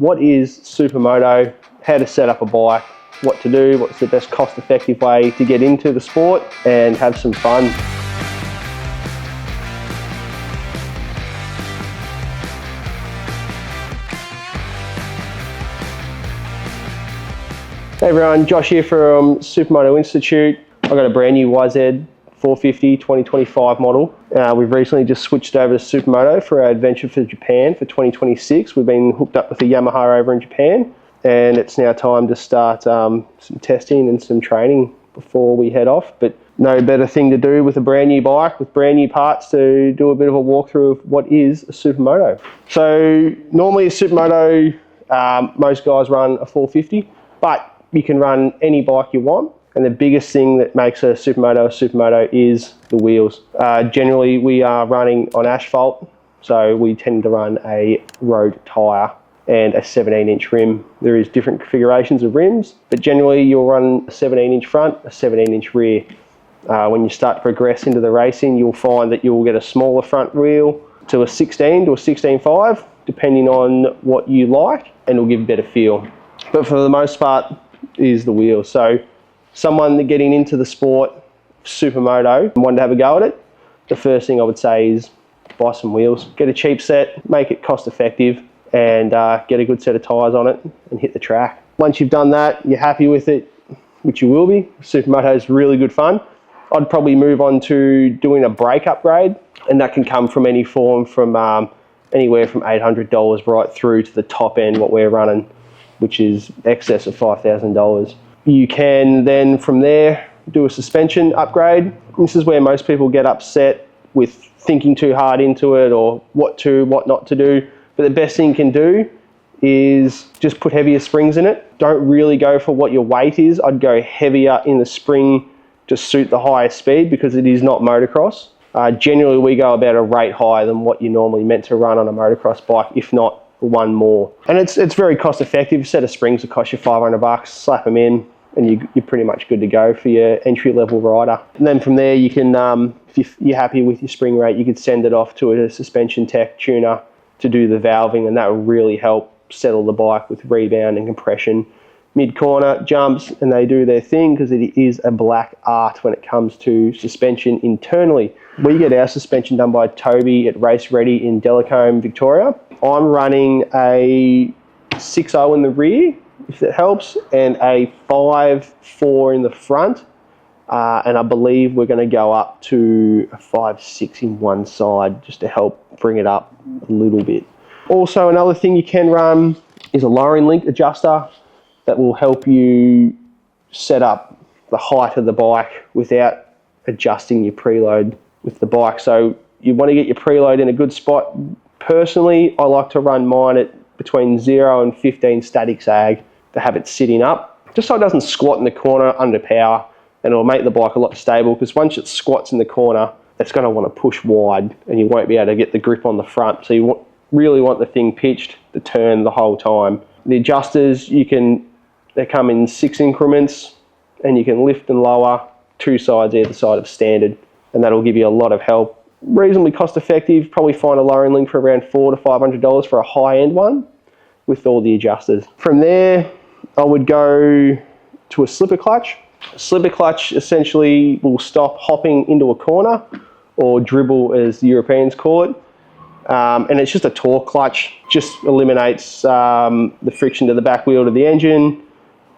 what is Supermoto, how to set up a bike, what to do, what's the best cost-effective way to get into the sport and have some fun. Hey everyone, Josh here from Supermoto Institute. I've got a brand new YZ450 2025 model. We've recently just switched over to Supermoto for our adventure for Japan for 2026. We've been hooked up with a Yamaha over in Japan, and it's now time to start some testing and some training before we head off. But no better thing to do with a brand new bike with brand new parts to do a bit of a walkthrough of what is a Supermoto. So normally a Supermoto, most guys run a 450, but you can run any bike you want. And the biggest thing that makes a Supermoto is the wheels. Generally, we are running on asphalt, so we tend to run a road tyre and a 17-inch rim. There is different configurations of rims, but generally you'll run a 17-inch front, a 17-inch rear. When you start to progress into the racing, you'll find that you'll get a smaller front wheel to a 16 to a 16.5, depending on what you like, and it'll give a better feel. But for the most part, is the wheels. So someone getting into the sport, Supermoto, and wanting to have a go at it, the first thing I would say is buy some wheels. Get a cheap set, make it cost effective, and get a good set of tyres on it and hit the track. Once you've done that, you're happy with it, which you will be. Supermoto is really good fun. I'd probably move on to doing a brake upgrade, and that can come from any form from anywhere from $800 right through to the top end, what we're running, which is excess of $5,000. You can then from there do a suspension upgrade. This is where most people get upset with thinking too hard into it or what not to do. But the best thing you can do is just put heavier springs in it. Don't really go for what your weight is. I'd go heavier in the spring to suit the highest speed because it is not motocross. Generally, we go about a rate higher than what you're normally meant to run on a motocross bike, if not one more. And it's very cost effective. A set of springs will cost you $500, slap them in, and you're pretty much good to go for your entry level rider. And then from there you can, if you're happy with your spring rate, you could send it off to a suspension tech tuner to do the valving, and that will really help settle the bike with rebound and compression. Mid-corner jumps, and they do their thing because it is a black art when it comes to suspension internally. We get our suspension done by Toby at Race Ready in Delacombe, Victoria. I'm running a 6.0 in the rear, if that helps, and a 5.4 in the front. And I believe we're going to go up to a 5.6 in one side just to help bring it up a little bit. Also, another thing you can run is a lowering link adjuster that will help you set up the height of the bike without adjusting your preload with the bike. So you want to get your preload in a good spot. Personally, I like to run mine at between 0 and 15 static sag to have it sitting up, just so it doesn't squat in the corner under power, and it'll make the bike a lot stable, because once it squats in the corner, it's going to want to push wide and you won't be able to get the grip on the front. So you really want the thing pitched to turn the whole time. The adjusters, they come in 6 increments, and you can lift and lower 2 sides either side of standard, and that'll give you a lot of help. Reasonably cost effective, probably find a lowering link for around $400 to $500 for a high end one with all the adjusters. From there, I would go to a slipper clutch. A slipper clutch essentially will stop hopping into a corner, or dribble as the Europeans call it. And it's just a torque clutch, just eliminates the friction to the back wheel to the engine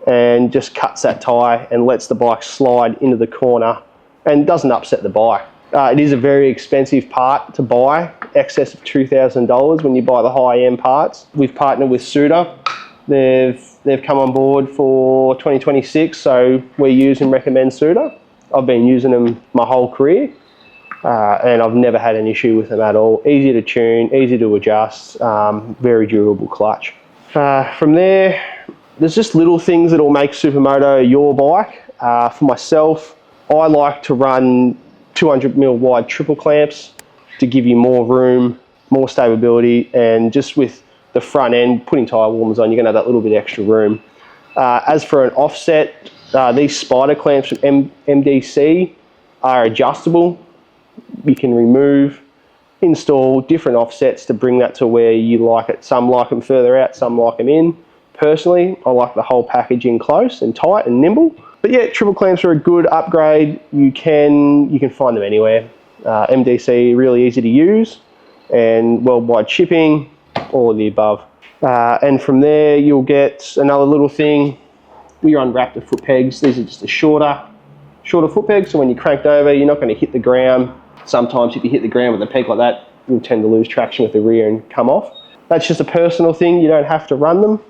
and just cuts that tyre and lets the bike slide into the corner and doesn't upset the bike. It is a very expensive part to buy, excess of $2,000 when you buy the high-end parts. We've partnered with Suda. They've come on board for 2026, so we use and recommend Suda. I've been using them my whole career, and I've never had an issue with them at all. Easy to tune, easy to adjust, very durable clutch. From there, there's just little things that will make Supermoto your bike. For myself, I like to run 200mm wide triple clamps to give you more room, more stability, and just with the front end, putting tyre warmers on, you're going to have that little bit extra room. As for an offset, these spider clamps from MDC are adjustable. You can remove install different offsets to bring that to where you like it. Some like them further out, some like them in. Personally, I like the whole package in close and tight and nimble. But yeah, triple clamps are a good upgrade. You can find them anywhere. MDC, really easy to use, and worldwide shipping, all of the above. And from there, you'll get another little thing. We run Raptor foot pegs. These are just a shorter foot peg, so when you're cranked over, you're not going to hit the ground. Sometimes if you hit the ground with a peg like that, you'll tend to lose traction with the rear and come off. That's just a personal thing. You don't have to run them.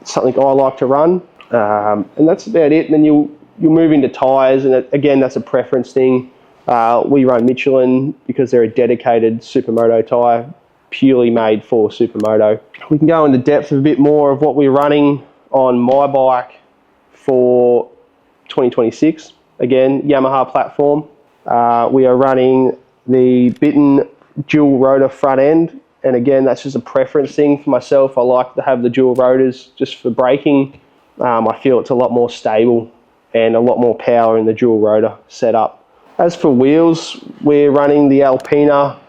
It's something I like to run, and that's about it. And then you'll move into tyres, and again, that's a preference thing. We run Michelin because they're a dedicated Supermoto tyre, purely made for Supermoto. We can go into depth of a bit more of what we're running on my bike for 2026. Again, Yamaha platform. We are running the Bitten dual rotor front end, and again, that's just a preference thing for myself. I like to have the dual rotors just for braking. I feel it's a lot more stable and a lot more power in the dual rotor setup. As for wheels, we're running the Alpina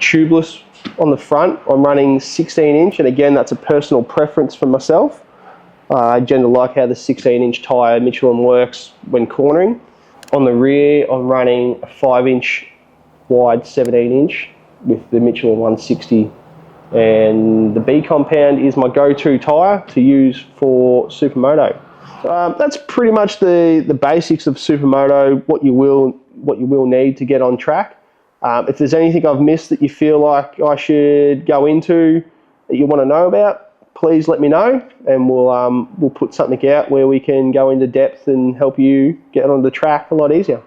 tubeless on the front. I'm running 16-inch, and again, that's a personal preference for myself. I generally like how the 16-inch tyre Michelin works when cornering. On the rear, I'm running a 5-inch wide 17-inch with the Michelin 160, and the B compound is my go-to tyre to use for Supermoto. That's pretty much the basics of Supermoto, what you will need to get on track. If there's anything I've missed that you feel like I should go into that you want to know about, please let me know, and we'll put something out where we can go into depth and help you get on the track a lot easier.